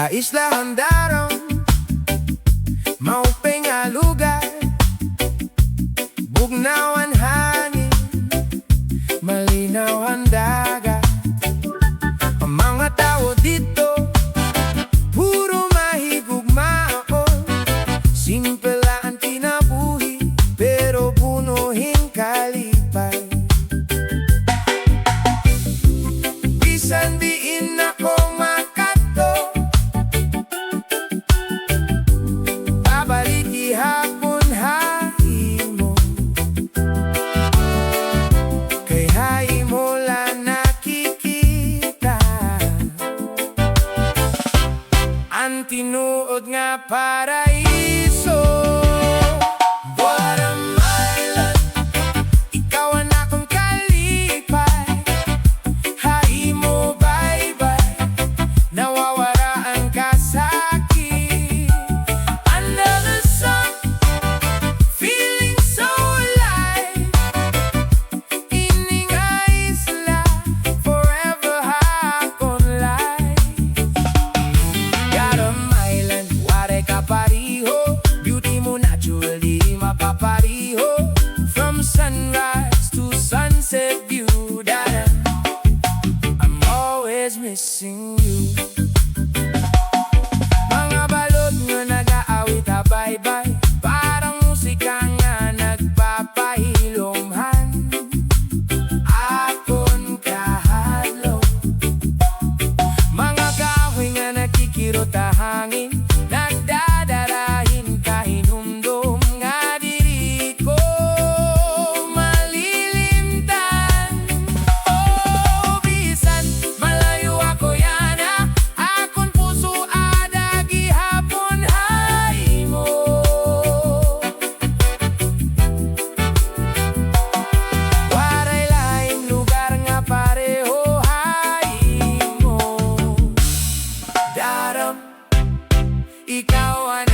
Islahan Daram, maupay nga lugar, bugnaw ang hangin, malinaw ang dagat. Ang mga tao dito, puro mahigugmaon. Simple lang ang kinabuhi, pero punuhin kalipay. Bisan diin ako makato, babalik ihapon haimo. Kay haimo lang nakikita ang tinuod nga paraiso. Daram Island, ikaw ang akong kalipay. Haimo bye-bye, nawawara ang kasakit. Under the sun, feeling so alive. Ining isla, forever hakon life. Daram Island, waray ka pariho. Beauty mo natural, di mapapariho. From sunrise to sunset view, Daram, I'm always missing you. Mga balot nga nag-aawit ha bye-bye, parang musika nga nagpapahilomhan. Akon kahadlaw, mga kahoy nga nakikirot ha hangin, nagdadarahin kahinumdum nga diri ko malilimtan. Oh, bisan malayo ako yana, akon puso ada gihapon haimo. Waray laing lugar nga pareho haimo. Daram, ikaw ang